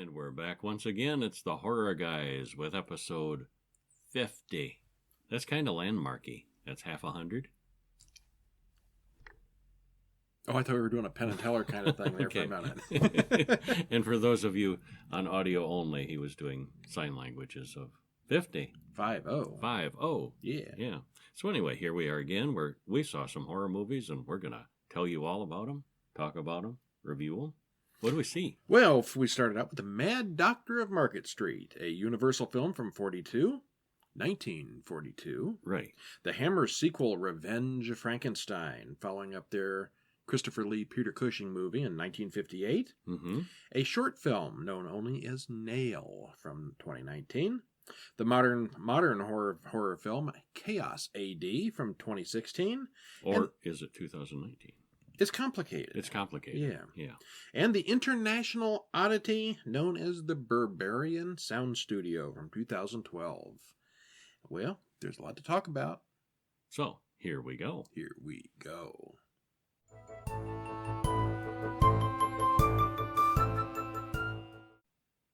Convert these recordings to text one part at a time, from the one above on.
And we're back once again. It's the Horror Guys with episode 50. That's kind of landmarky. That's half 100. Oh, I thought we were doing a Penn and Teller kind of thing there for a minute. And for those of you on audio only, he was doing sign languages of 50. 5-0. 5-0. Yeah. So anyway, here we are again. We saw some horror movies, and we're going to tell you all about them, talk about them, review them. What do we see? Well, we started out with The Mad Doctor of Market Street, a Universal film from 1942. Right. The Hammer sequel, Revenge of Frankenstein, following up their Christopher Lee Peter Cushing movie in 1958. Mm-hmm. A short film known only as Nail from 2019. The modern horror film, Chaos A.D. from 2016. Or is it 2019? It's complicated. It's complicated. Yeah. And the international oddity known as the Berberian Sound Studio from 2012. Well, there's a lot to talk about. So, here we go.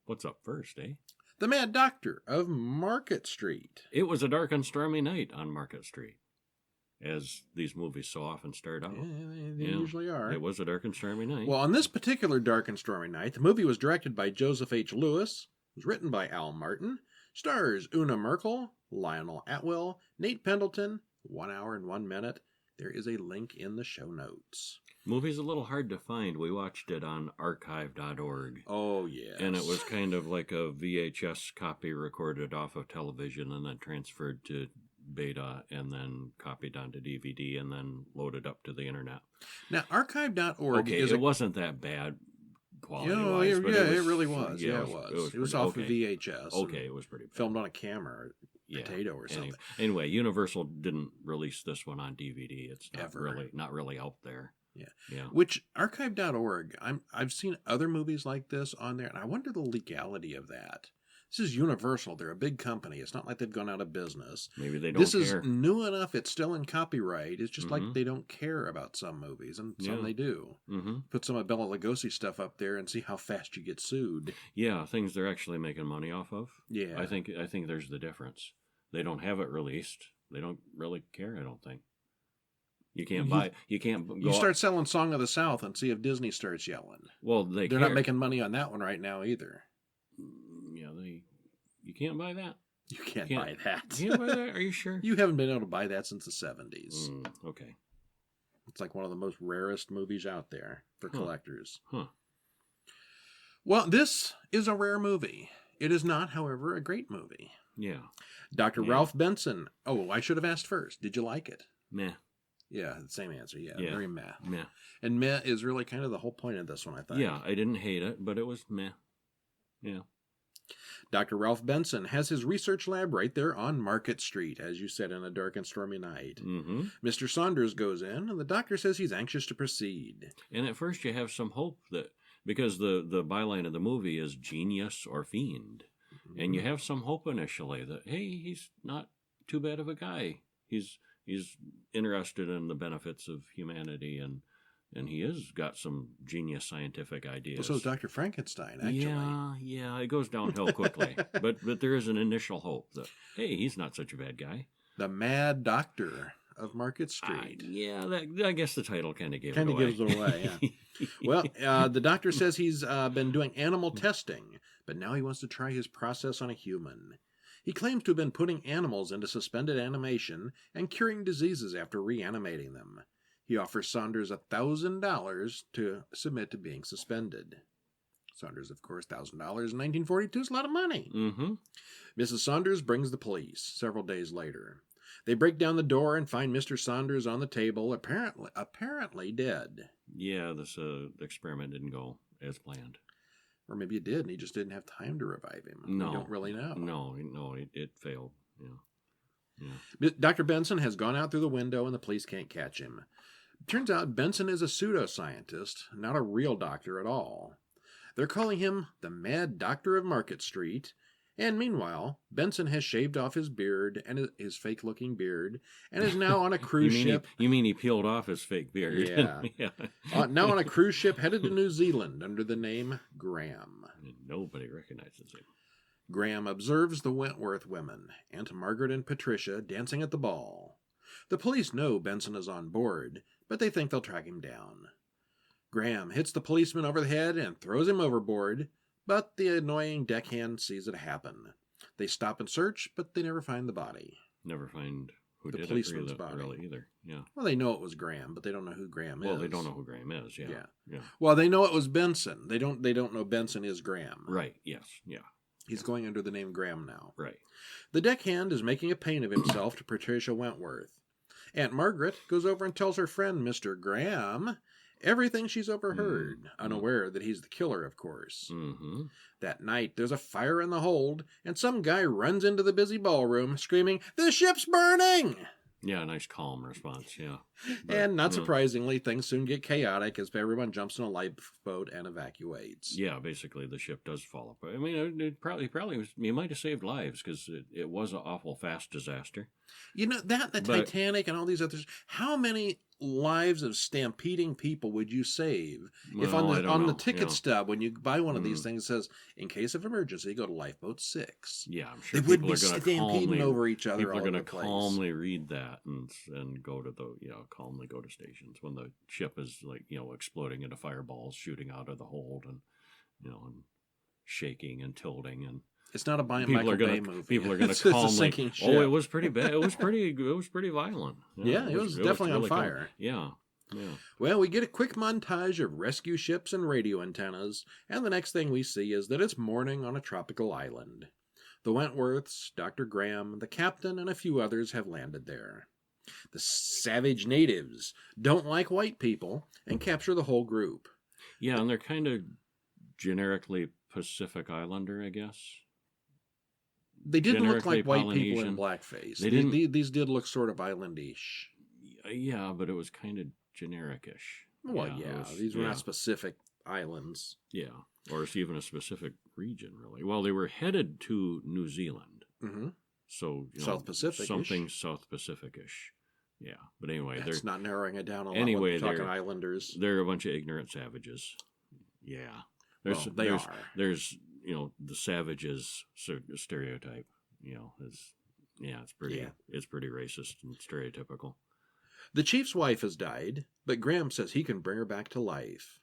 What's up first, eh? The Mad Doctor of Market Street. It was a dark and stormy night on Market Street, as these movies so often start out. Yeah, they usually are. It was a dark and stormy night. Well, on this particular dark and stormy night, the movie was directed by Joseph H. Lewis, was written by Al Martin, stars Una Merkel, Lionel Atwill, Nate Pendleton, 1 hour and 1 minute. There is a link in the show notes. Movie's a little hard to find. We watched it on archive.org. Oh, yes. And it was kind of like a VHS copy recorded off of television and then transferred to beta and then copied onto DVD and then loaded up to the internet. Now, archive.org okay, is... it wasn't that bad quality-wise. it really was. Yeah, it was off of VHS. Okay, it was pretty bad. Filmed on a camera, potato or something. Anyway, Universal didn't release this one on DVD. It's Ever. not really out there. Yeah. Which, archive.org, I've seen other movies like this on there, and I wonder the legality of that. This is Universal. They're a big company. It's not like they've gone out of business. Maybe they don't This care. is new enough. It's still in copyright. It's just like they don't care about some movies, and some they do. Mm-hmm. Put some of Bela Lugosi stuff up there and see how fast you get sued. Yeah, things they're actually making money off of. Yeah. I think there's the difference. They don't have it released. They don't really care, I don't think. You can't buy. You can't. You start selling Song of the South and see if Disney starts yelling. Well, they're not making money on that one right now either. Yeah, you can't buy that. You can't buy that. You can't buy that? Are you sure? You haven't been able to buy that since the 70s. Okay. It's like one of the most rarest movies out there for collectors. Huh. Well, this is a rare movie. It is not, however, a great movie. Yeah. Dr. Ralph Benson. Oh, I should have asked first. Did you like it? Meh. Yeah, the same answer. Yeah, very meh. Meh. And meh is really kind of the whole point of this one, I think. Yeah, I didn't hate it, but it was meh. Yeah. Dr. Ralph Benson has his research lab right there on Market Street, as you said, in a dark and stormy night. Mm-hmm. Mr. Saunders goes in, and the doctor says he's anxious to proceed. And at first you have some hope that, because the byline of the movie is genius or fiend, and you have some hope initially that, hey, he's not too bad of a guy. He's interested in the benefits of humanity, and he has got some genius scientific ideas. Well, so is Dr. Frankenstein, actually. Yeah, it goes downhill quickly. but there is an initial hope that, hey, he's not such a bad guy. The Mad Doctor of Market Street. I guess the title kind of gives it away. Kind of gives it away, yeah. Well, the doctor says he's been doing animal testing, but now he wants to try his process on a human. He claims to have been putting animals into suspended animation and curing diseases after reanimating them. He offers Saunders $1,000 to submit to being suspended. Saunders, of course, $1,000 in 1942 is a lot of money. Mm-hmm. Mrs. Saunders brings the police several days later. They break down the door and find Mr. Saunders on the table, apparently dead. Yeah, this experiment didn't go as planned. Or maybe it did, and he just didn't have time to revive him. No. We don't really know. No, it failed. Yeah. Dr. Benson has gone out through the window, and the police can't catch him. Turns out Benson is a pseudoscientist, not a real doctor at all. They're calling him the Mad Doctor of Market Street, And meanwhile, Benson has shaved off his beard and his fake-looking beard, and is now on a cruise ship. You mean he peeled off his fake beard? Yeah. Yeah. Now on a cruise ship headed to New Zealand under the name Graham. Nobody recognizes him. Graham observes the Wentworth women, Aunt Margaret and Patricia, dancing at the ball. The police know Benson is on board, but they think they'll track him down. Graham hits the policeman over the head and throws him overboard, but the annoying deckhand sees it happen. They stop and search, but they never find the body. Never find who The did policeman's it body. really either. Yeah. Well, they know it was Graham, but they don't know who Graham is. Well, they don't know who Graham is. Yeah. Yeah. Well, they know it was Benson. They don't know Benson is Graham. Right. Yes. Yeah. He's going under the name Graham now. Right. The deckhand is making a pain of himself to Patricia Wentworth. Aunt Margaret goes over and tells her friend, Mr. Graham, everything she's overheard, unaware that he's the killer, of course. Mm-hmm. That night, there's a fire in the hold, and some guy runs into the busy ballroom, screaming, "The ship's burning!" Yeah, nice calm response, yeah. But, And not surprisingly, things soon get chaotic as everyone jumps in a lifeboat and evacuates. Yeah, basically the ship does fall apart. I mean, it probably was, he might have saved lives because it was an awful fast disaster. You know, the Titanic and all these others, how many lives of stampeding people would you save if on the ticket stub, when you buy one of these things, it says, in case of emergency, go to lifeboat 6. Yeah, I'm sure they would be stampeding over each other. People are going to calmly read that and go to calmly go to stations when the ship is exploding into fireballs shooting out of the hold and shaking and tilting and. It's not a Michael Bay movie. People are going to calmly. It's a sinking ship. Oh, it was pretty bad. It was pretty violent. Yeah, it was definitely on fire. Yeah. Well, we get a quick montage of rescue ships and radio antennas, and the next thing we see is that it's morning on a tropical island. The Wentworths, Dr. Graham, the captain, and a few others have landed there. The savage natives don't like white people and capture the whole group. Yeah, and they're kind of generically Pacific Islander, I guess. They didn't look like white people in blackface. These did look sort of islandish. Yeah, but it was kind of generic-ish. Well, these were not specific islands. Yeah, or it's even a specific region, really. Well, they were headed to New Zealand. Mm-hmm. So, South Pacific-ish. Something South Pacific-ish. Yeah, but anyway. That's not narrowing it down a lot. Anyway, when we're talking islanders. They're a bunch of ignorant savages. Yeah. They are. There's the savages stereotype, it's pretty racist and stereotypical. The chief's wife has died, but Graham says he can bring her back to life.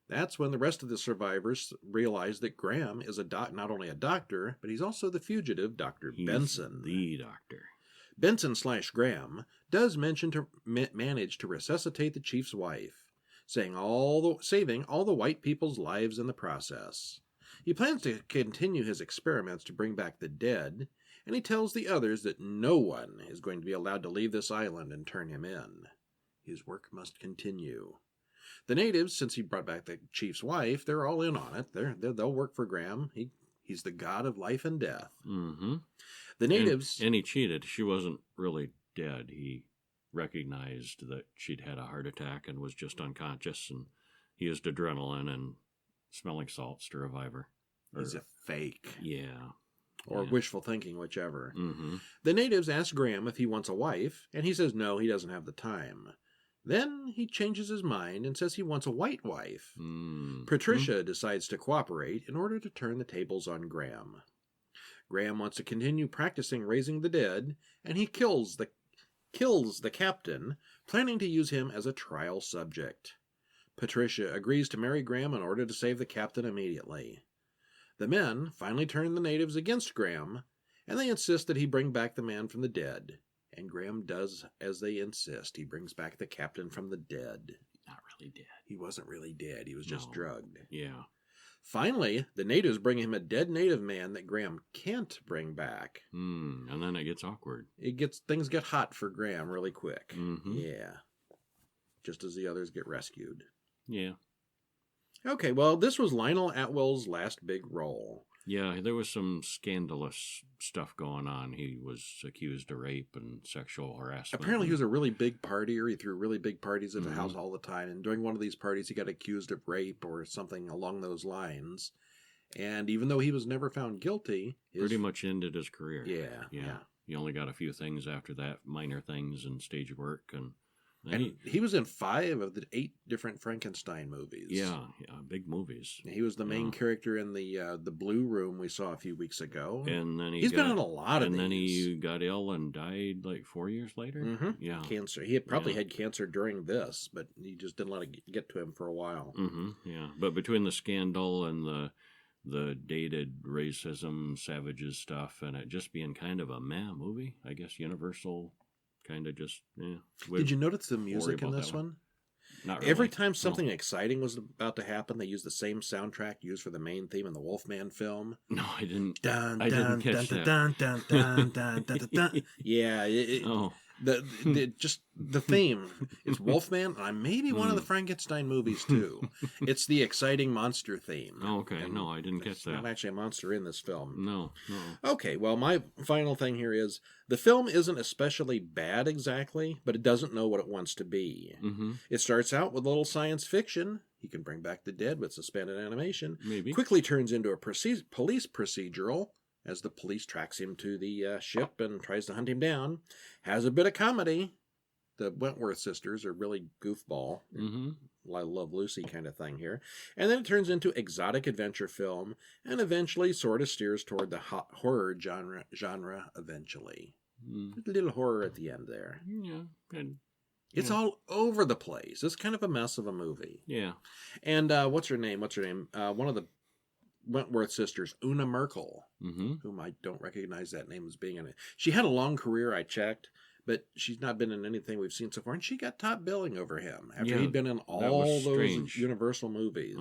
That's when the rest of the survivors realize that Graham is not only a doctor, but he's also the fugitive Dr. Benson. The doctor. Benson/Graham does manage to resuscitate the chief's wife, saving all the white people's lives in the process. He plans to continue his experiments to bring back the dead, and he tells the others that no one is going to be allowed to leave this island and turn him in. His work must continue. The natives, since he brought back the chief's wife, they're all in on it. They'll work for Graham. He's the god of life and death. Mm-hmm. The natives... And he cheated. She wasn't really dead. He recognized that she'd had a heart attack and was just unconscious, and he used adrenaline and smelling salts to revive her. He's a fake. Yeah. Or wishful thinking, whichever. Mm-hmm. The natives ask Graham if he wants a wife, and he says no, he doesn't have the time. Then he changes his mind and says he wants a white wife. Mm-hmm. Patricia decides to cooperate in order to turn the tables on Graham. Graham wants to continue practicing raising the dead, and he kills the captain, planning to use him as a trial subject. Patricia agrees to marry Graham in order to save the captain immediately. The men finally turn the natives against Graham, and they insist that he bring back the man from the dead. And Graham does as they insist. He brings back the captain from the dead. Not really dead. He wasn't really dead. He was just drugged. Yeah. Finally, the natives bring him a dead native man that Graham can't bring back. And then it gets awkward. Things get hot for Graham really quick. Mm-hmm. Yeah. Just as the others get rescued. Yeah. Okay, well, this was Lionel Atwell's last big role. Yeah, there was some scandalous stuff going on. He was accused of rape and sexual harassment. Apparently he was a really big partier. He threw really big parties at the house all the time. And during one of these parties, he got accused of rape or something along those lines. And even though he was never found guilty, pretty much ended his career. Yeah. He only got a few things after that, minor things and stage work, and he was in 5 of the 8 different Frankenstein movies. Yeah, big movies. He was the main character in the Blue Room we saw a few weeks ago. And then he's been in a lot of these. And then he got ill and died like 4 years later. Mm-hmm. Yeah, cancer. He had probably had cancer during this, but he just didn't let it get to him for a while. Mm-hmm. Yeah, but between the scandal and the dated racism, savages stuff, and it just being kind of a meh movie, I guess Universal kind of just, Did you notice the music in this one? Not really. Every time something exciting was about to happen, they used the same soundtrack used for the main theme in the Wolfman film. No, I didn't. I didn't catch that. Yeah. The theme. It's Wolfman, and maybe one of the Frankenstein movies too. It's the exciting monster theme. Oh, okay. And no, I didn't catch that. There's not actually a monster in this film. No. Okay, well, my final thing here is the film isn't especially bad exactly, but it doesn't know what it wants to be. Mm-hmm. It starts out with a little science fiction. He can bring back the dead with suspended animation. Maybe. Quickly turns into a police procedural as the police tracks him to the ship and tries to hunt him down. Has a bit of comedy. The Wentworth sisters are really goofball. Mm-hmm. I Love Lucy kind of thing here. And then it turns into exotic adventure film and eventually sort of steers toward the horror genre eventually. A little horror at the end there. Yeah. Good. It's all over the place. It's kind of a mess of a movie. Yeah. And what's her name? One of the Wentworth sisters, Una Merkel, whom I don't recognize that name as being in it. She had a long career, I checked, but she's not been in anything we've seen so far. And she got top billing over him after he'd been in all those Universal movies.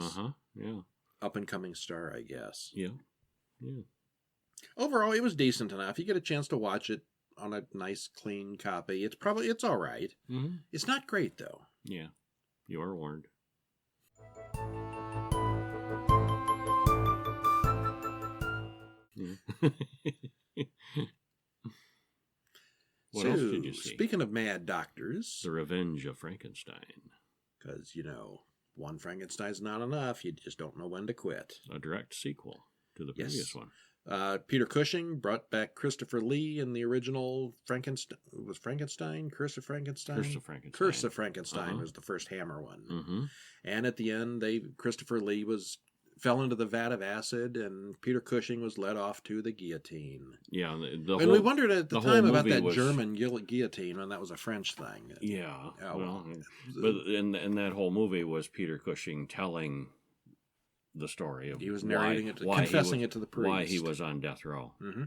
Yeah. Up and coming star, I guess. Yeah. Overall, it was decent enough. You get a chance to watch it on a nice, clean copy. It's all right. Mm-hmm. It's not great, though. Yeah. You are warned. What else did you see? Speaking of mad doctors... The Revenge of Frankenstein. Because, one Frankenstein's not enough. You just don't know when to quit. A direct sequel to the previous one. Peter Cushing brought back Christopher Lee in the original Frankenstein. Was Frankenstein? Curse of Frankenstein? Curse of Frankenstein was the first Hammer one. Mm-hmm. And at the end, Christopher Lee fell into the vat of acid, and Peter Cushing was led off to the guillotine. Yeah, and we wondered at the time about that German guillotine, and that was a French thing. Yeah, but in that whole movie was Peter Cushing telling the story of he was narrating confessing it to the priest, why he was on death row. Mm-hmm.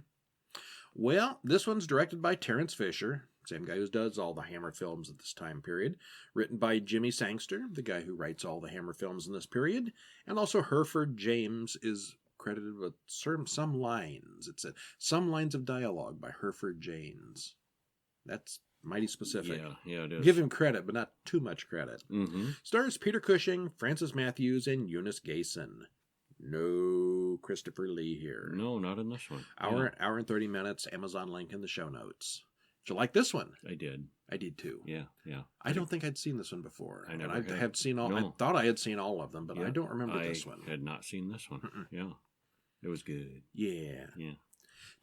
Well, this one's directed by Terence Fisher. Same guy who does all the Hammer films at this time period. Written by Jimmy Sangster, the guy who writes all the Hammer films in this period. And also Hereford James is credited with some lines. It said some lines of dialogue by Hereford James. That's mighty specific. Yeah, it is. Give him credit, but not too much credit. Mm-hmm. Stars Peter Cushing, Francis Matthews, and Eunice Gayson. No Christopher Lee here. No, not in this one. Hour and 30 minutes. Amazon link in the show notes. Did you like this one? I did. I did too. Yeah. I don't think I'd seen this one before. I never had seen all. No. I thought I had seen all of them, but I don't remember this one. I had not seen this one. Mm-mm. Yeah. It was good. Yeah. Yeah.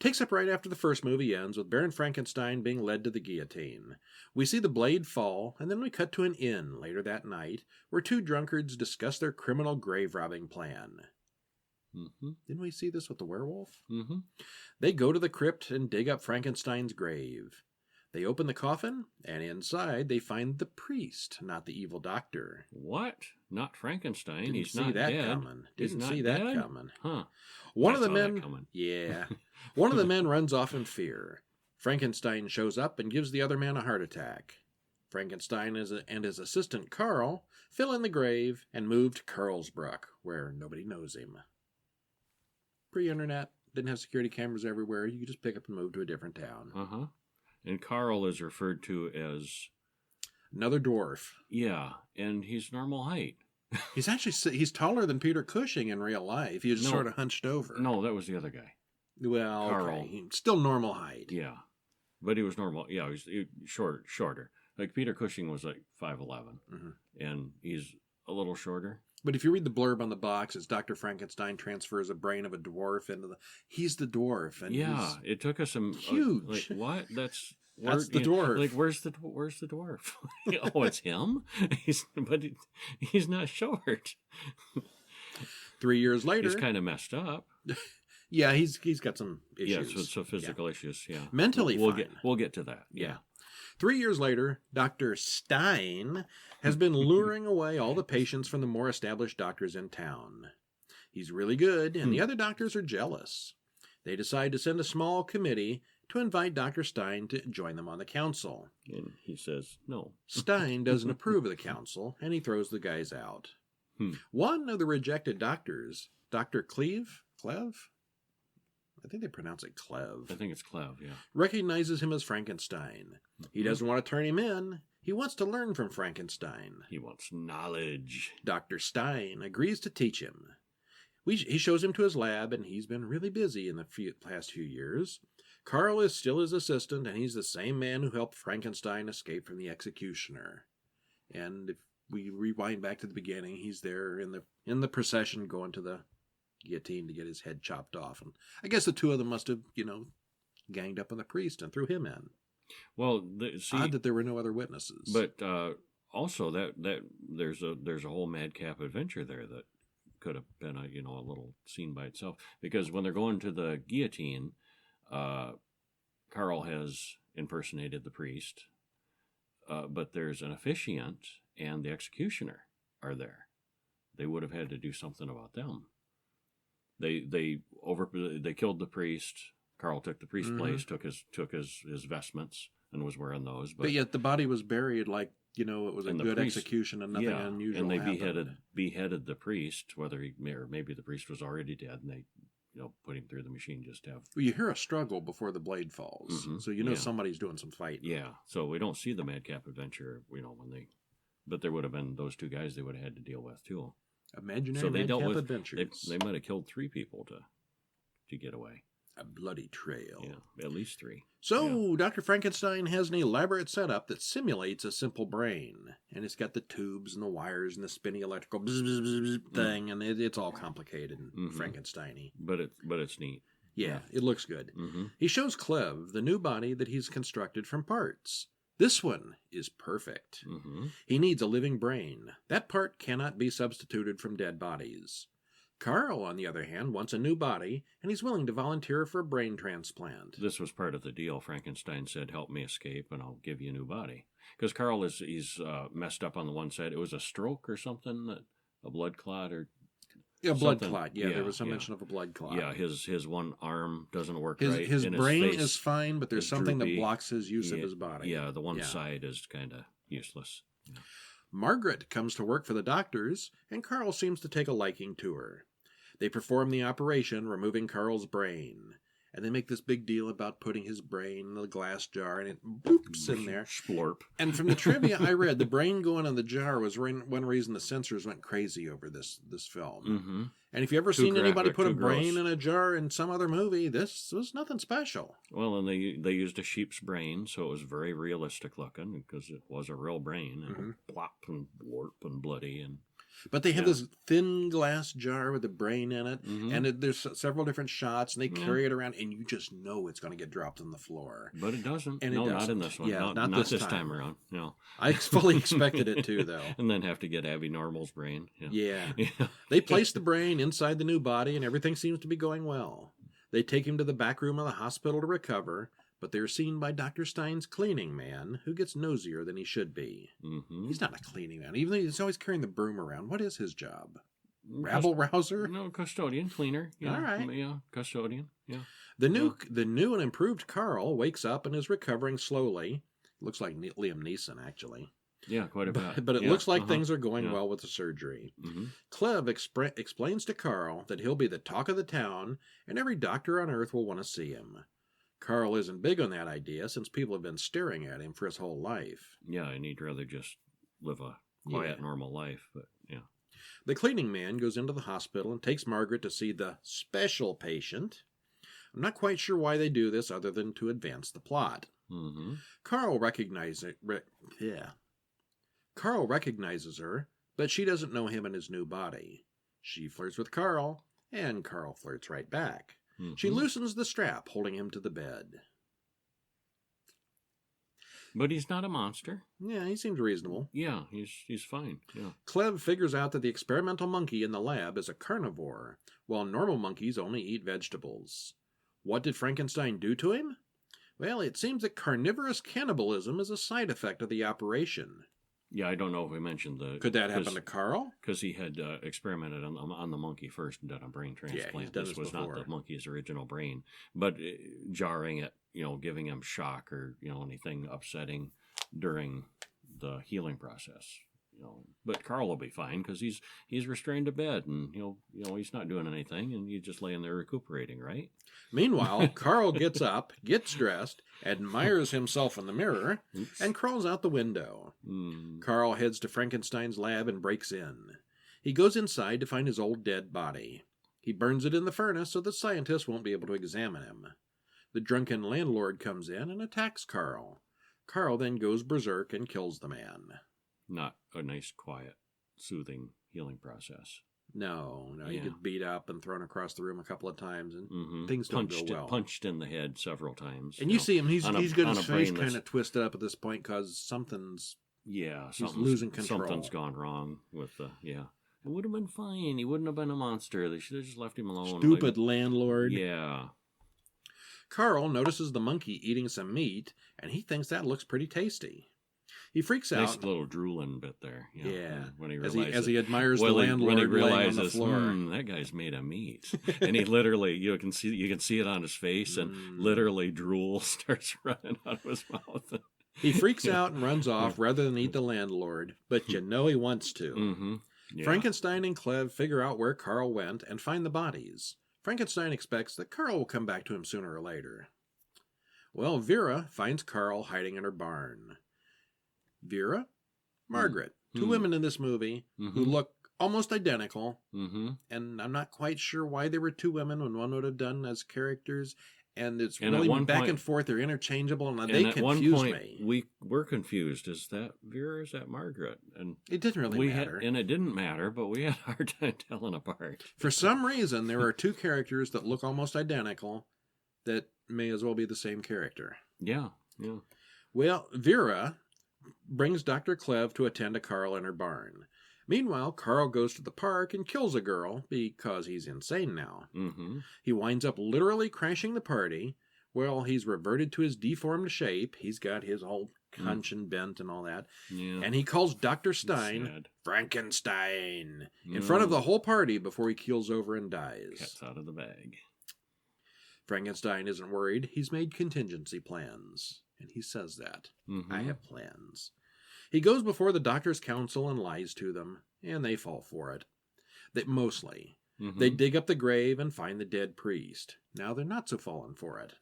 Takes up right after the first movie ends with Baron Frankenstein being led to the guillotine. We see the blade fall, and then we cut to an inn later that night where two drunkards discuss their criminal grave robbing plan. Mm-hmm. Didn't we see this with the werewolf? Mm-hmm. They go to the crypt and dig up Frankenstein's grave. They open the coffin, and inside they find the priest, not the evil doctor. What? Not Frankenstein? Didn't He's see not that dead. coming. Didn't He's see not that dead? coming. Huh. One I of the saw men. that coming. Yeah. One of the men runs off in fear. Frankenstein shows up and gives the other man a heart attack. Frankenstein and his assistant Carl fill in the grave and move to Carlsbruck, where nobody knows him. Pre-internet, didn't have security cameras everywhere. You could just pick up and move to a different town. Uh-huh. And Carl is referred to as... another dwarf. Yeah, and he's normal height. He's taller than Peter Cushing in real life. He was sort of hunched over. No, that was the other guy. Well, Carl. Okay. Still normal height. Yeah, but he was normal. Yeah, he was shorter. Like Peter Cushing was like 5'11", and he's a little shorter. But if you read the blurb on the box, it's Dr. Frankenstein transfers a brain of a dwarf into the... He's the dwarf. And yeah, it took us some... huge. Like, what? That's the dwarf. Like, where's the dwarf? Oh, it's him? He's not short. 3 years later... He's kind of messed up. Yeah, he's got some issues. Yeah, so physical issues, yeah. Mentally fine. We'll get to that, yeah. 3 years later, Dr. Stein has been luring away all the patients from the more established doctors in town. He's really good, and the other doctors are jealous. They decide to send a small committee to invite Dr. Stein to join them on the council. And he says no. Stein doesn't approve of the council, and he throws the guys out. One of the rejected doctors, Dr. Cleve? I think they pronounce it Cleve. I think it's Cleve, yeah. Recognizes him as Frankenstein. He doesn't want to turn him in. He wants to learn from Frankenstein. He wants knowledge. Dr. Stein agrees to teach him. He shows him to his lab, and he's been really busy in the past few years. Carl is still his assistant, and he's the same man who helped Frankenstein escape from the executioner. And if we rewind back to the beginning, he's there in the procession going to the guillotine to get his head chopped off. And I guess the two of them must have, ganged up on the priest and threw him in. Well, odd that there were no other witnesses. But also that there's a whole madcap adventure there that could have been a little scene by itself, because when they're going to the guillotine, Carl has impersonated the priest, but there's an officiant and the executioner are there. They would have had to do something about them. They killed the priest. Carl took the priest's place, took his vestments, and was wearing those. But yet the body was buried like it was a good execution and nothing unusual. And they happened. beheaded the priest, whether maybe the priest was already dead, and they put him through the machine just to have. Well, you hear a struggle before the blade falls, so somebody's doing some fighting. Yeah, so we don't see the madcap adventure, when they, but there would have been those two guys they would have had to deal with too. Imaginary madcap adventures. They might have killed 3 people to get away. A bloody trail. Yeah, at least 3. So, Dr. Frankenstein has an elaborate setup that simulates a simple brain. And it's got the tubes and the wires and the spinny electrical bzz, bzz, bzz, bzz thing, and it's all complicated and Frankenstein-y. But it's neat. Yeah, it looks good. Mm-hmm. He shows Cleve the new body that he's constructed from parts. This one is perfect. Mm-hmm. He needs a living brain. That part cannot be substituted from dead bodies. Carl, on the other hand, wants a new body, and he's willing to volunteer for a brain transplant. This was part of the deal. Frankenstein said, help me escape, and I'll give you a new body. Because Carl he's messed up on the one side. It was a stroke or something, a blood clot or... Yeah, blood clot. Yeah, there was some mention of a blood clot. Yeah, his one arm doesn't work right. His brain is fine, but there's something that blocks his use of his body. Yeah, the one side is kind of useless. Yeah. Margaret comes to work for the doctors, and Carl seems to take a liking to her. They perform the operation, removing Carl's brain. And they make this big deal about putting his brain in the glass jar, and it boops in there. Splorp. And from the trivia I read, the brain going on the jar was one reason the censors went crazy over this film. Mm-hmm. And if you ever seen anybody put a brain in a jar in some other movie, this was nothing special. Well, and they used a sheep's brain, so it was very realistic looking, because it was a real brain, and plop and blorp and bloody. But they have this thin glass jar with a brain in it, and there's several different shots, and they carry it around, and you just know it's going to get dropped on the floor. But it doesn't. And no, it doesn't. Not in this one. Yeah, not this time around. No. I fully expected it to, though. And then have to get Abby Normal's brain. Yeah. They place the brain inside the new body, and everything seems to be going well. They take him to the back room of the hospital to recover, but they're seen by Dr. Stein's cleaning man, who gets nosier than he should be. Mm-hmm. He's not a cleaning man, even though he's always carrying the broom around. What is his job? Rabble-rouser? No, custodian, cleaner. Yeah. All right. Yeah, custodian. Yeah. The new and improved Carl wakes up and is recovering slowly. Looks like Liam Neeson, actually. Yeah, quite a bit. But it looks like things are going well with the surgery. Mm-hmm. Cleve explains to Carl that he'll be the talk of the town, and every doctor on Earth will want to see him. Carl isn't big on that idea, since people have been staring at him for his whole life. Yeah, and he'd rather just live a quiet, normal life, but yeah. The cleaning man goes into the hospital and takes Margaret to see the special patient. I'm not quite sure why they do this other than to advance the plot. Mm-hmm. Carl recognizes her, but she doesn't know him in his new body. She flirts with Carl, and Carl flirts right back. She loosens the strap, holding him to the bed. But he's not a monster. Yeah, he seems reasonable. Yeah, he's fine. Yeah. Clev figures out that the experimental monkey in the lab is a carnivore, while normal monkeys only eat vegetables. What did Frankenstein do to him? Well, it seems that carnivorous cannibalism is a side effect of the operation. Yeah, I don't know if we mentioned the... Could that happen to Carl? Because he had experimented on the monkey first and done a brain transplant. Yeah, he's done this this was before. not the monkey's original brain. But jarring it, giving him shock or, anything upsetting during the healing process. But Carl will be fine because he's restrained to bed and, he's not doing anything and he's just laying there recuperating, right? Meanwhile, Carl gets up, gets dressed, admires himself in the mirror, and crawls out the window. Carl heads to Frankenstein's lab and breaks in. He goes inside to find his old dead body. He burns it in the furnace so the scientists won't be able to examine him. The drunken landlord comes in and attacks Carl. Carl then goes berserk and kills the man. Not a nice, quiet, soothing healing process. No, he gets beat up and thrown across the room a couple of times, and things don't go well. Punched in the head several times. And you see him; he's got his face kind of twisted up at this point because something's he's losing control. Something's gone wrong with the It would have been fine. He wouldn't have been a monster. They should have just left him alone. Stupid landlord. Yeah. Carl notices the monkey eating some meat, and he thinks that looks pretty tasty. He freaks out. Nice little drooling bit there. When he realizes, as he admires the landlord when he realizes, laying on the floor. That guy's made of meat, and he literally, you can see it on his face, and literally drool starts running out of his mouth. He freaks out and runs off rather than eat the landlord, but he wants to. Frankenstein and Clev figure out where Carl went and find the bodies. Frankenstein expects that Carl will come back to him sooner or later. Well, Vera finds Carl hiding in her barn. Vera, Margaret, two women in this movie who look almost identical, and I'm not quite sure why there were two women when one would have done as characters, and it's really back and forth, they're interchangeable, and they confuse me. We're confused. Is that Vera, is that Margaret? And it didn't really matter. And it didn't matter, but we had a hard time telling apart. For some reason, there are two characters that look almost identical that may as well be the same character. Yeah. Well, Vera brings Dr. Clev to attend to Carl in her barn. Meanwhile, Carl goes to the park and kills a girl because he's insane now. He winds up literally crashing the party. Well, he's reverted to his deformed shape. He's got his whole conch and bent and all that. Yeah. And he calls Dr. Stein Frankenstein in front of the whole party before he keels over and dies. Cat's out of the bag. Frankenstein isn't worried. He's made contingency plans. And he says that. I have plans. He goes before the doctor's council and lies to them, and they fall for it. They dig up the grave and find the dead priest. Now they're not so fallen for it.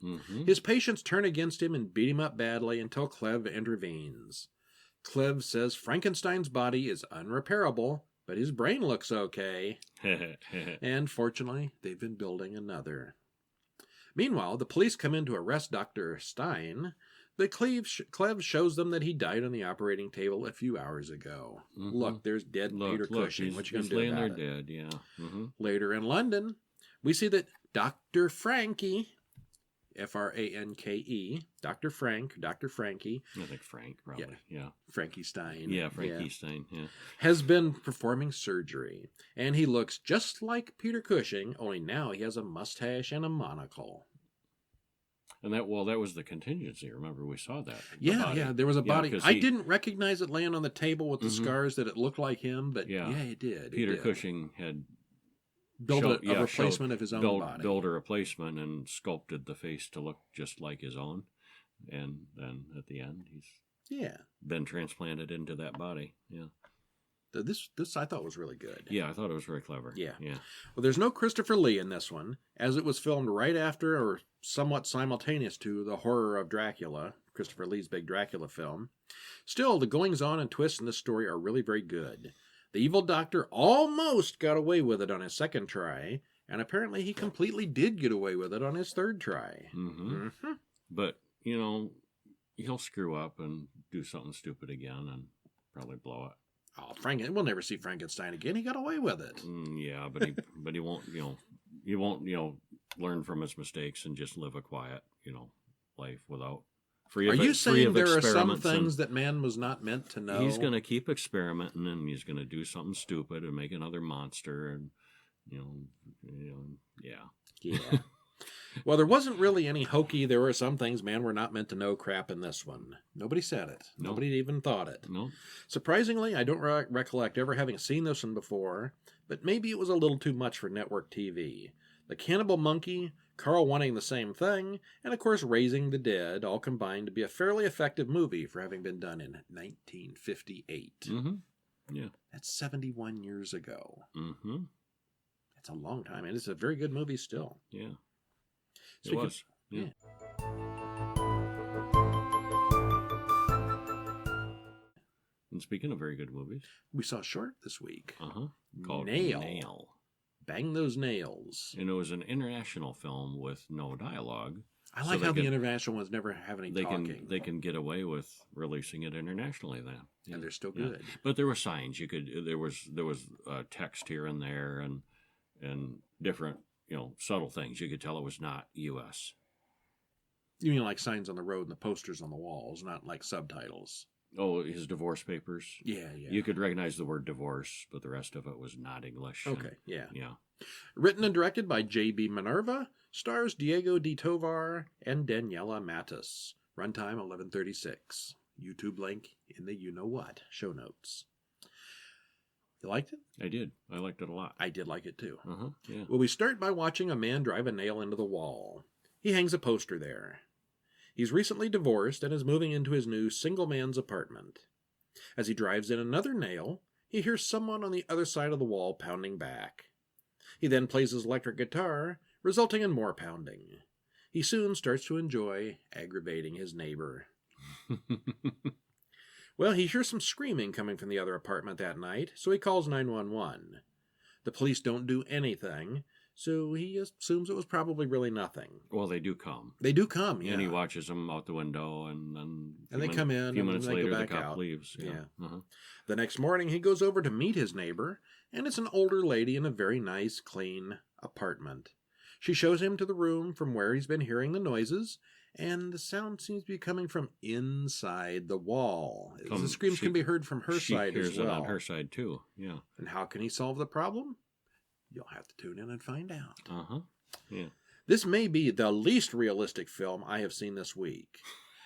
His patients turn against him and beat him up badly until Clev intervenes. Clev says Frankenstein's body is unrepairable, but his brain looks okay. And fortunately, they've been building another. Meanwhile, the police come in to arrest Dr. Stein, but Clev shows them that he died on the operating table a few hours ago. Look, there's dead Peter Cushing. What you going to do about it? He's laying there dead, yeah. Later in London, we see that Dr. Frankie, Franke, Dr. Frankie. I think Frank, probably, yeah. Frankie Stein. Yeah, Frankie Stein, yeah. Has been performing surgery, and he looks just like Peter Cushing, only now he has a mustache and a monocle. And that was the contingency. Remember, we saw that. There was a body. I didn't recognize it laying on the table with the scars that it looked like him, but it did. Peter Cushing had built a replacement of his own body. Built a replacement and sculpted the face to look just like his own. And then at the end, he's been transplanted into that body. Yeah. This I thought was really good. Yeah, I thought it was very clever. Yeah. Well, there's no Christopher Lee in this one, as it was filmed right after or somewhat simultaneous to The Horror of Dracula, Christopher Lee's big Dracula film. Still, the goings-on and twists in this story are really very good. The evil doctor almost got away with it on his second try, and apparently he completely did get away with it on his third try. But, he'll screw up and do something stupid again and probably blow it. Oh, we'll never see Frankenstein again. He got away with it. Yeah, but he won't, learn from his mistakes and just live a quiet, life without Are you saying there are some things that man was not meant to know? He's going to keep experimenting, and he's going to do something stupid and make another monster, and Yeah. Well, there wasn't really any hokey. There were some things man were not meant to know crap in this one. Nobody said it. No. Nobody even thought it. No. Surprisingly, I don't recollect ever having seen this one before, but maybe it was a little too much for network TV. The cannibal monkey, Carl wanting the same thing, and of course Raising the Dead all combined to be a fairly effective movie for having been done in 1958. Mm-hmm. Yeah. That's 71 years ago. Mm-hmm. That's a long time, and it's a very good movie still. Yeah. It was. Yeah. And speaking of very good movies, we saw a short this week. Called Nail. Bang Those Nails. And it was an international film with no dialogue. I like how the international ones never have any talking. They can get away with releasing it internationally then. Yeah. And they're still good. Yeah. But there were signs. There was text here and there and different subtle things. You could tell it was not U.S. You mean like signs on the road and the posters on the walls, not like subtitles? Oh, his divorce papers? Yeah. You could recognize the word divorce, but the rest of it was not English. Okay, yeah. Yeah. Written and directed by J.B. Minerva, stars Diego de Tovar and Daniela Matus. Runtime 11:36. YouTube link in the you-know-what show notes. You liked it? I did. I liked it a lot. I did like it too. Yeah. Well, we start by watching a man drive a nail into the wall. He hangs a poster there. He's recently divorced and is moving into his new single man's apartment. As he drives in another nail, he hears someone on the other side of the wall pounding back. He then plays his electric guitar, resulting in more pounding. He soon starts to enjoy aggravating his neighbor. Well, he hears some screaming coming from the other apartment that night, so he calls 911. The police don't do anything, so he assumes it was probably really nothing. Well, they do come. They do come, yeah. And he watches them out the window, and then they come in, a few minutes and they later, go back the cop out. leaves. Yeah. Uh-huh. The next morning, he goes over to meet his neighbor, and it's an older lady in a very nice, clean apartment. She shows him to the room from where he's been hearing the noises, and the sound seems to be coming from inside the wall. The screams can be heard from her side as well. She hears it on her side, too, yeah. And how can he solve the problem? You'll have to tune in and find out. Yeah. This may be the least realistic film I have seen this week.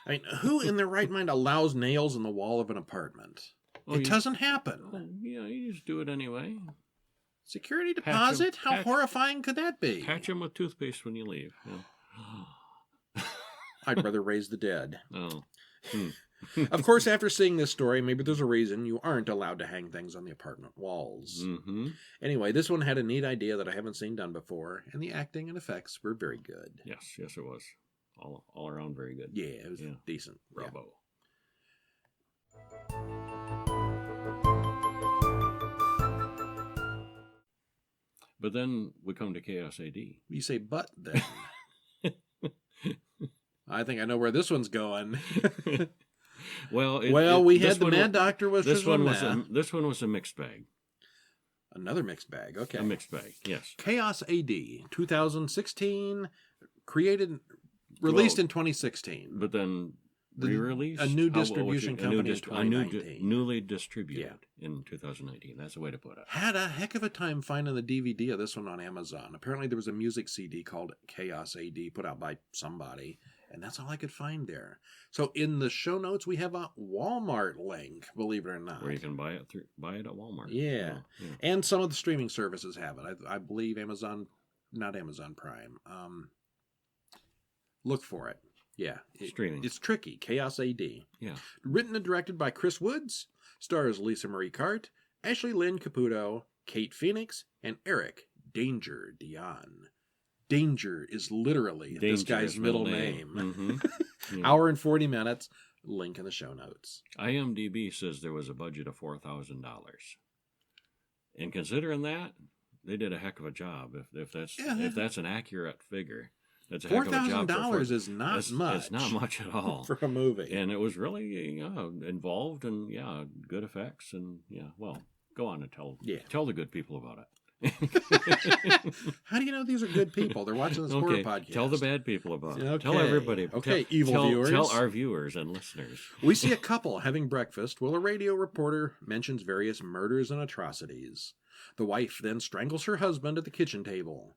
I mean, who in their right mind allows nails in the wall of an apartment? It doesn't happen. Yeah, you just do it anyway. Security deposit? How horrifying could that be? Catch them with toothpaste when you leave. Yeah. I'd rather raise the dead. Oh. Of course, after seeing this story, maybe there's a reason you aren't allowed to hang things on the apartment walls. Mm-hmm. Anyway, this one had a neat idea that I haven't seen done before, and the acting and effects were very good. Yes, it was. All around very good. Yeah, it was decent. Bravo. Yeah. But then we come to Chaos AD. You say but then. I think I know where this one's going. We had the Mad Doctor was this one was a mixed bag. Another mixed bag. Okay. A mixed bag. Yes. Chaos AD 2016 released in 2016. But then re-released? A new distribution company in 2019. Newly distributed in 2019. That's the way to put it. Had a heck of a time finding the DVD of this one on Amazon. Apparently there was a music CD called Chaos AD put out by somebody, and that's all I could find there. So in the show notes we have a Walmart link, believe it or not. Where you can buy it at Walmart. Yeah. And some of the streaming services have it. I believe not Amazon Prime. Look for it. Yeah. Streaming. It's tricky. Chaos AD. Yeah. Written and directed by Chris Woods. Stars Lisa Marie Cart, Ashley Lynn Caputo, Kate Phoenix, and Eric Danger Dion. Danger is literally this guy's middle name. Mm-hmm. Yeah. Hour and 40 minutes. Link in the show notes. IMDb says there was a budget of $4,000. And considering that, they did a heck of a job. If that's an accurate figure. It's a heck of a job. $4,000 is not much. It's not much at all for a movie. And it was really involved and good effects and well, go on and tell the good people about it. How do you know these are good people? They're watching this horror podcast. Tell the bad people about it. Okay. Tell everybody. Okay, evil viewers. Tell our viewers and listeners. We see a couple having breakfast while a radio reporter mentions various murders and atrocities. The wife then strangles her husband at the kitchen table.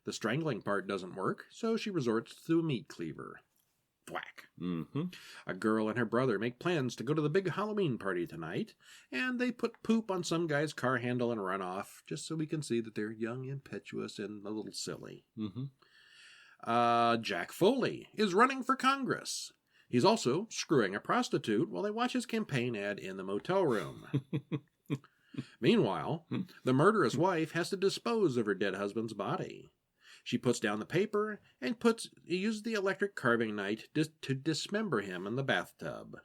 The strangling part doesn't work, so she resorts to a meat cleaver. Thwack. Mm-hmm. A girl and her brother make plans to go to the big Halloween party tonight, and they put poop on some guy's car handle and run off, just so we can see that they're young, impetuous, and a little silly. Mm-hmm. Jack Foley is running for Congress. He's also screwing a prostitute while they watch his campaign ad in the motel room. Meanwhile, the murderous wife has to dispose of her dead husband's body. She puts down the paper and uses the electric carving knife to dismember him in the bathtub.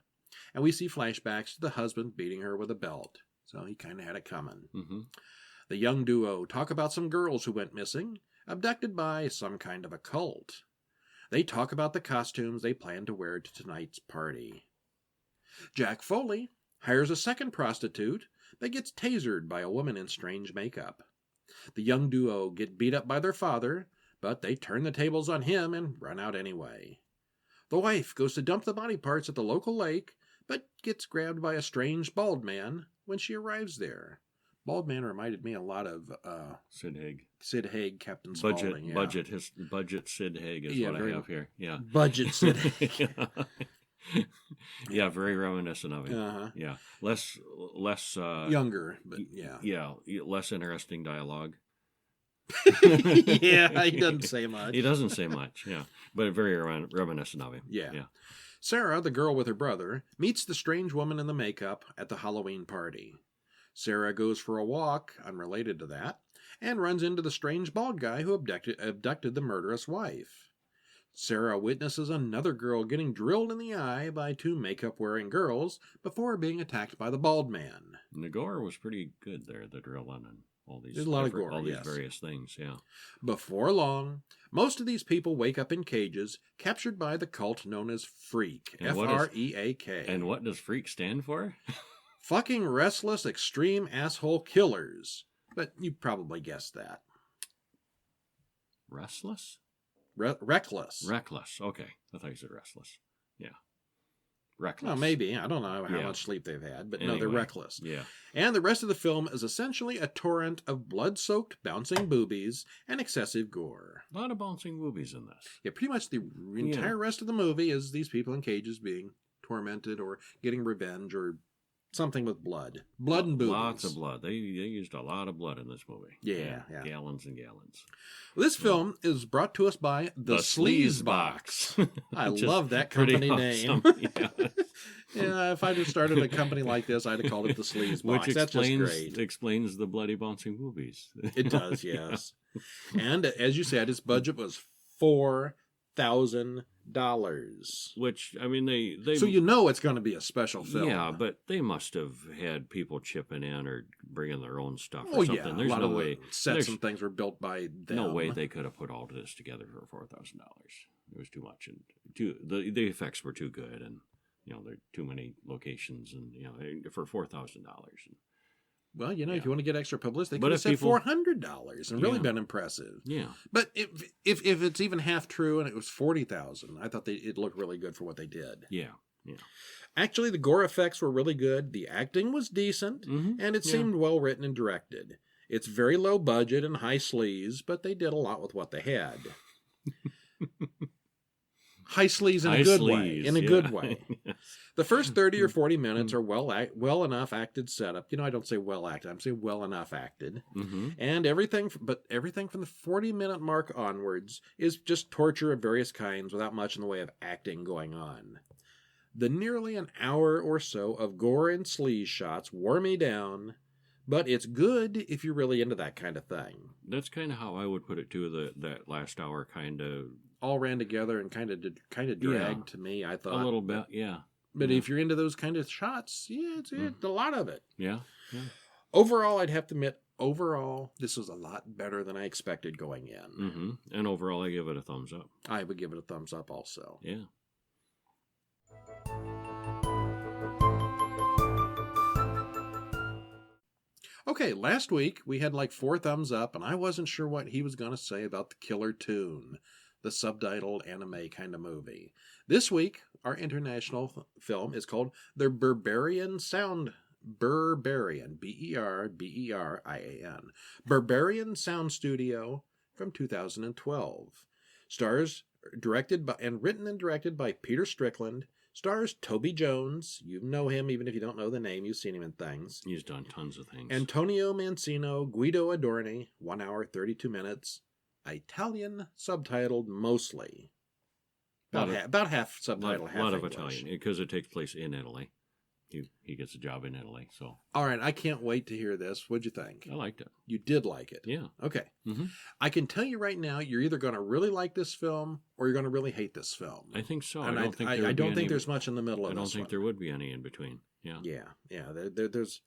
And we see flashbacks to the husband beating her with a belt. So he kind of had it coming. Mm-hmm. The young duo talk about some girls who went missing, abducted by some kind of a cult. They talk about the costumes they plan to wear to tonight's party. Jack Foley hires a second prostitute, but gets tasered by a woman in strange makeup. The young duo get beat up by their father, but they turn the tables on him and run out anyway. The wife goes to dump the body parts at the local lake, but gets grabbed by a strange bald man when she arrives there. Bald man reminded me a lot of Sid Haig. Sid Haig, Captain Spaulding. Yeah. Budget Sid Haig is what I have here. Yeah. Budget Sid Haig. Yeah, very reminiscent of him. Uh-huh. Yeah, less younger, but yeah. Yeah, less interesting dialogue. Yeah, he doesn't say much. He doesn't say much, yeah, but very reminiscent of him. Yeah. Sarah, the girl with her brother, meets the strange woman in the makeup at the Halloween party. Sarah goes for a walk, unrelated to that, and runs into the strange bald guy who abducted the murderous wife. Sarah witnesses another girl getting drilled in the eye by two makeup-wearing girls before being attacked by the bald man. And the gore was pretty good there, the drilling and all these. There's a lot of gore, all these yes. various things, yeah. Before long, most of these people wake up in cages, captured by the cult known as Freak, F-R-E-A-K. And what does Freak stand for? Fucking restless, extreme asshole killers. But you probably guessed that. Restless? Reckless. Reckless. Okay. I thought you said restless. Yeah. Reckless. Well, maybe. I don't know how much sleep they've had, but anyway, no, they're reckless. Yeah. And the rest of the film is essentially a torrent of blood-soaked, bouncing boobies and excessive gore. A lot of bouncing boobies in this. Yeah, pretty much the entire rest of the movie is these people in cages being tormented or getting revenge or something with blood. Blood and boobies. Lots of blood. They used a lot of blood in this movie. Yeah. Gallons and gallons. This film is brought to us by The Sleaze Box. I love that company name. Yeah, if I'd have started a company like this, I'd have called it The Sleaze Box. Which That's just great. Explains the bloody bouncing boobies. It does, yes. And as you said, its budget was $4,000. Which, I mean, they so you know it's going to be a special film. Yeah, but they must have had people chipping in or bringing their own stuff or something. Yeah, There's no way. Sets and things were built by them. No way they could have put all of this together for $4,000. It was too much, and the effects were too good, and there are too many locations, and for $4,000. Well, if you want to get extra publicity, they could have said $400 and really been impressive. Yeah. But if it's even half true and it was $40,000, I thought it looked really good for what they did. Yeah. Actually, the gore effects were really good. The acting was decent, and it seemed well written and directed. It's very low budget and high sleaze, but they did a lot with what they had. High sleaze in a good way. In a good way. The first 30 or 40 minutes are well enough acted setup. I don't say well acted. I'm saying well enough acted. And everything from the 40-minute mark onwards is just torture of various kinds without much in the way of acting going on. The nearly an hour or so of gore and sleaze shots wore me down, but it's good if you're really into that kind of thing. That's kind of how I would put it too. That last hour kind of all ran together and kind of dragged to me. I thought a little bit, yeah. But if you're into those kind of shots, it's a lot of it. Yeah. Overall, I'd have to admit overall, this was a lot better than I expected going in. Mm-hmm. And overall, I give it a thumbs up. I would give it a thumbs up also. Yeah. Okay, last week we had like 4 thumbs up, and I wasn't sure what he was going to say about the Killer Toon, the subtitled anime kind of movie. This week, our international film is called The Berberian Sound Berberian, Berberian, Berberian Sound Studio from 2012. Stars directed by and written and directed by Peter Strickland. Stars Toby Jones. You know him even if you don't know the name. You've seen him in things. He's done tons of things. Antonio Mancino, Guido Adorni, 1 hour, 32 minutes. Italian, subtitled mostly. About half subtitled, half A lot of English. Italian, because it takes place in Italy. He gets a job in Italy, so. All right, I can't wait to hear this. What'd you think? I liked it. You did like it? Yeah. Okay. Mm-hmm. I can tell you right now, you're either going to really like this film or you're going to really hate this film. I think so. And I don't think there's much in the middle of this. I don't think there would be any in between. Yeah. Yeah. There's.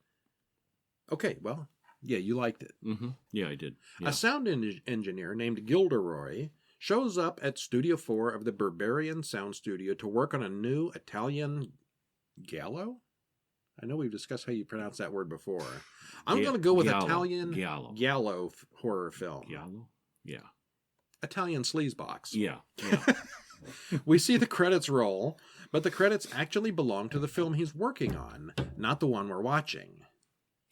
Okay, well, yeah, you liked it. Mm-hmm. Yeah, I did. Yeah. A sound engineer named Gilderoy shows up at Studio 4 of the Berberian Sound Studio to work on a new Italian giallo? I know we've discussed how you pronounce that word before. I'm going to go with Italian giallo horror film. Giallo? Yeah. Italian sleazebox. Yeah. We see the credits roll, but the credits actually belong to the film he's working on, not the one we're watching.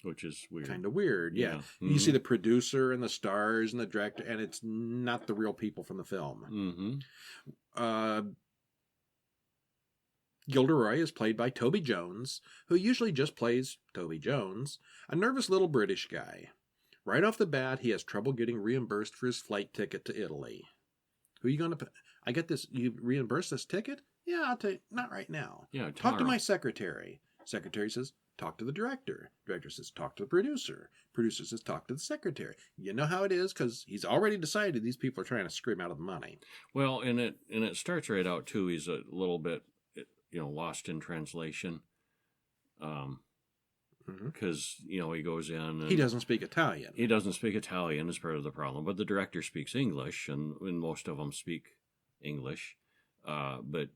Which is weird. Kind of weird, yeah. Mm-hmm. You see the producer and the stars and the director, and it's not the real people from the film. Mm-hmm. Gilderoy is played by Toby Jones, who usually just plays Toby Jones, a nervous little British guy. Right off the bat, he has trouble getting reimbursed for his flight ticket to Italy. Who are you going to... I get this... You reimburse this ticket? Yeah, I'll take... Not right now. Yeah, talk to my secretary. Secretary says, talk to the director. Director says, talk to the producer. Producer says, talk to the secretary. You know how it is, because he's already decided these people are trying to scream out of the money. Well, and it starts right out, too. He's a little bit... lost in translation. Because, he goes in and... He doesn't speak Italian. He doesn't speak Italian is part of the problem, but the director speaks English, and most of them speak English. But,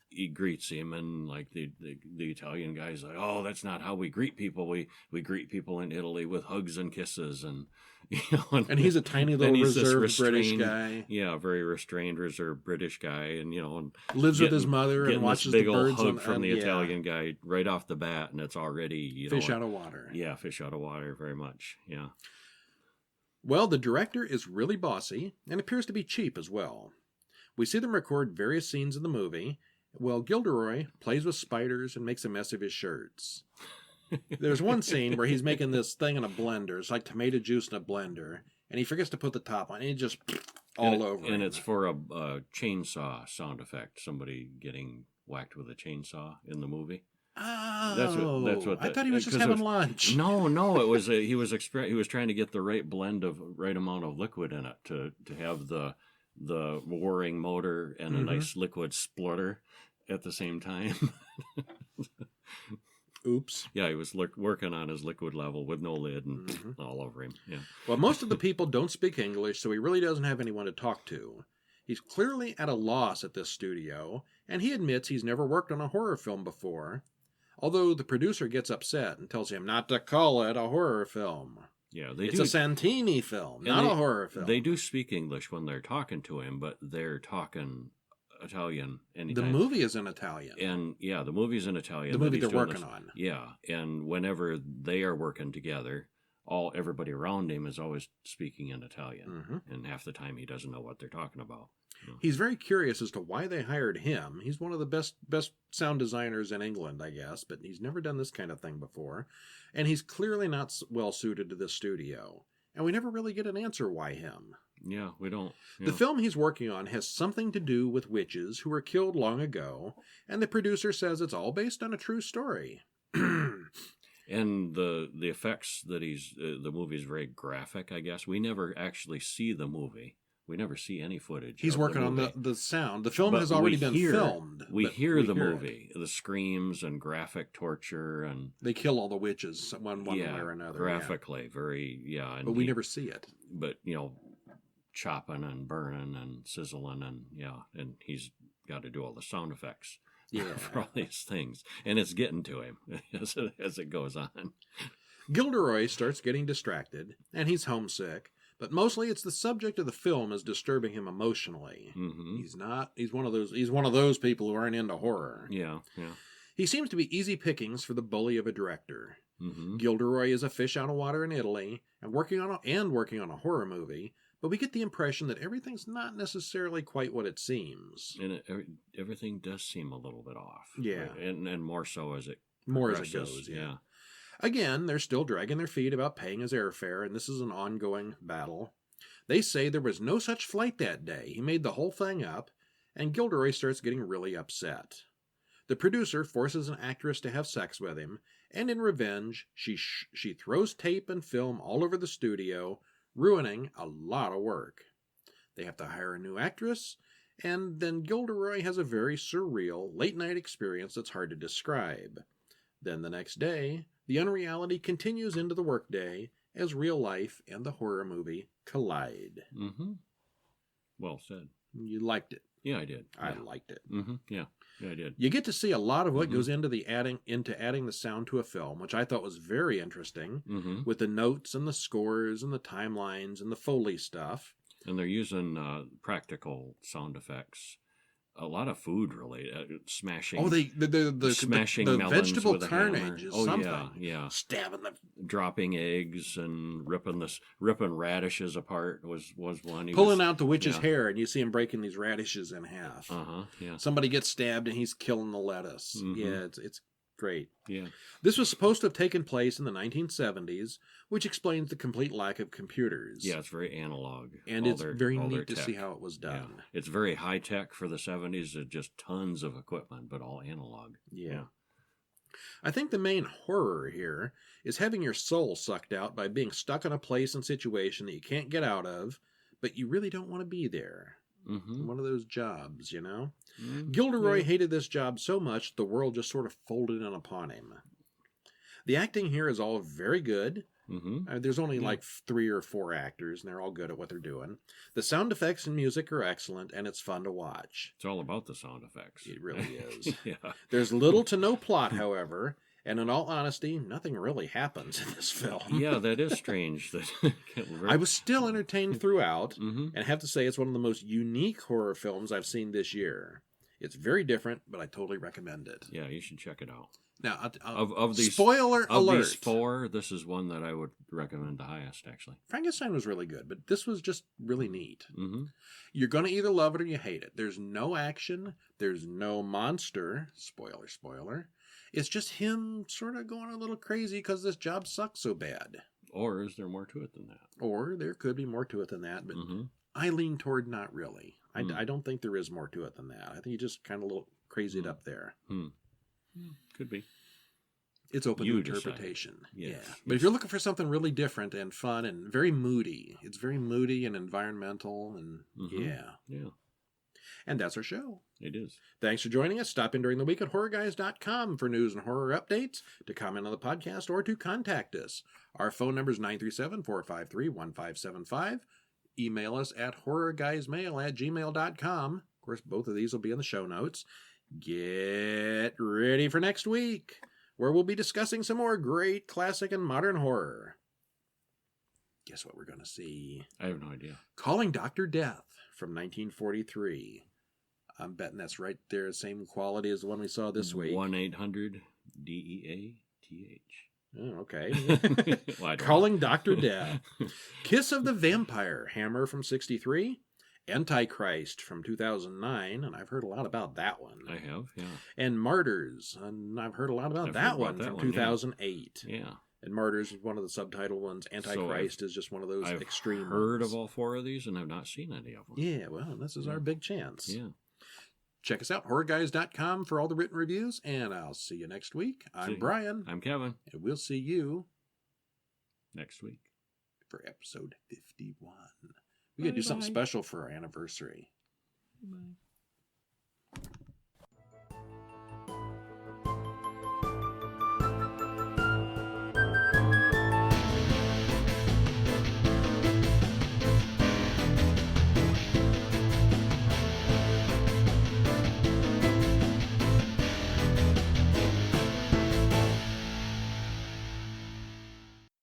he greets him, and like the Italian guy's like, oh, that's not how we greet people. We greet people in Italy with hugs and kisses, and and he's a tiny little reserved British guy. Yeah, very restrained, reserved British guy, and and lives with his mother and watches this big the birds old hug from the Italian guy right off the bat, and it's already fish out of water. Yeah, fish out of water, very much. Yeah. Well, the director is really bossy and appears to be cheap as well. We see them record various scenes in the movie. Well, Gilderoy plays with spiders and makes a mess of his shirts. There's one scene where he's making this thing in a blender. It's like tomato juice in a blender. And he forgets to put the top on. And it just all over. And it's for a chainsaw sound effect. Somebody getting whacked with a chainsaw in the movie. Oh, that's what. I thought he was just having lunch. No. It was he was trying to get the right blend of right amount of liquid in it to have the whirring motor and a nice liquid splutter at the same time. Oops. Yeah, he was working on his liquid level with no lid and all over him. Yeah. Well, most of the people don't speak English, so he really doesn't have anyone to talk to. He's clearly at a loss at this studio, and he admits he's never worked on a horror film before, although the producer gets upset and tells him not to call it a horror film. Yeah, it's a Santini film, not a horror film. They do speak English when they're talking to him, but they're talking Italian anytime. The movie is in Italian. And yeah, the movie's in Italian. The movie they're working on. Yeah, and whenever they are working together, everybody around him is always speaking in Italian, and half the time he doesn't know what they're talking about. He's very curious as to why they hired him. He's one of the best sound designers in England, I guess, but he's never done this kind of thing before, and he's clearly not well suited to this studio. And we never really get an answer why him. Yeah, we don't. The film he's working on has something to do with witches who were killed long ago, and the producer says it's all based on a true story. And the effects that the movie is very graphic, I guess. We never actually see the movie. We never see any footage. He's working on the sound. The film has already been filmed. We hear the movie, the screams and graphic torture, and they kill all the witches one way or another. Graphically, very And but we never see it. But chopping and burning and sizzling and he's got to do all the sound effects. Yeah, for all these things, and it's getting to him as it goes on. Gilderoy starts getting distracted, and he's homesick. But mostly, it's the subject of the film is disturbing him emotionally. Mm-hmm. He's one of those people who aren't into horror. Yeah. He seems to be easy pickings for the bully of a director. Mm-hmm. Gilderoy is a fish out of water in Italy, and working on a horror movie. But we get the impression that everything's not necessarily quite what it seems. And everything does seem a little bit off. Yeah. Right? And more so as it goes. Yeah. Again, they're still dragging their feet about paying his airfare, and this is an ongoing battle. They say there was no such flight that day. He made the whole thing up, and Gilderoy starts getting really upset. The producer forces an actress to have sex with him, and in revenge, she throws tape and film all over the studio, ruining a lot of work. They have to hire a new actress, and then Gilderoy has a very surreal late-night experience that's hard to describe. Then the next day, the unreality continues into the workday as real life and the horror movie collide. Mm-hmm. Well said. You liked it. Yeah, I did. I liked it. Mm-hmm. Yeah, I did. You get to see a lot of what goes into adding the sound to a film, which I thought was very interesting, with the notes and the scores and the timelines and the Foley stuff. And they're using practical sound effects. A lot of food related, smashing. Oh, smashing the melons vegetable with a carnage hammer. is Oh, something. Yeah. Stabbing them, dropping eggs and ripping radishes apart was one. Pulling out the witch's hair, and you see him breaking these radishes in half. Yeah. Somebody gets stabbed, and he's killing the lettuce. Mm-hmm. Yeah, it's great. Yeah. This was supposed to have taken place in the 1970s, which explains the complete lack of computers. Yeah, it's very analog. And it's very neat to see how it was done. Yeah. It's very high tech for the 70s. There's just tons of equipment, but all analog. Yeah. I think the main horror here is having your soul sucked out by being stuck in a place and situation that you can't get out of, but you really don't want to be there. Mm-hmm. One of those jobs, Mm-hmm. Gilderoy hated this job so much the world just sort of folded in upon him. The acting here is all very good. Mm-hmm. There's only like 3 or 4 actors, and they're all good at what they're doing. The sound effects and music are excellent, and it's fun to watch. It's all about the sound effects. It really is. Yeah. There's little to no plot, however, and in all honesty, nothing really happens in this film. Yeah, that is strange. I was still entertained throughout, and I have to say it's one of the most unique horror films I've seen this year. It's very different, but I totally recommend it. Yeah, you should check it out. Now, of these spoiler alert. Of these 4, this is one that I would recommend the highest, actually. Frankenstein was really good, but this was just really neat. Mm-hmm. You're going to either love it or you hate it. There's no action. There's no monster. Spoiler. It's just him sort of going a little crazy because this job sucks so bad. Or is there more to it than that? Or there could be more to it than that, but I lean toward not really. I don't think there is more to it than that. I think you just kind of a little crazied up there. Could be. It's open to interpretation. Yes. Yeah. But if you're looking for something really different and fun and very moody, it's very moody and environmental and Yeah. And that's our show. It is. Thanks for joining us. Stop in during the week at horrorguys.com for news and horror updates, to comment on the podcast, or to contact us. Our phone number is 937-453-1575. Email us at horrorguysmail@gmail.com. Of course, both of these will be in the show notes. Get ready for next week, where we'll be discussing some more great classic and modern horror. Guess what we're going to see? I have no idea. Calling Dr. Death from 1943. I'm betting that's right there, same quality as the one we saw this week. 1-800-DEATH. Oh, okay. Well, Calling Dr. Death. Kiss of the Vampire, Hammer from 1963. Antichrist from 2009, and I've heard a lot about that one. I have, yeah. And Martyrs, and I've heard a lot about that one from 2008. Yeah. And Martyrs is one of the subtitle ones. Antichrist is just one of those extreme ones. I've heard of all 4 of these, and I've not seen any of them. Yeah, well, this is our big chance. Yeah. Check us out, horrorguys.com, for all the written reviews, and I'll see you next week. I'm Brian. I'm Kevin. And we'll see you next week for episode 51. We could do something Bye-bye. special for our anniversary. Bye.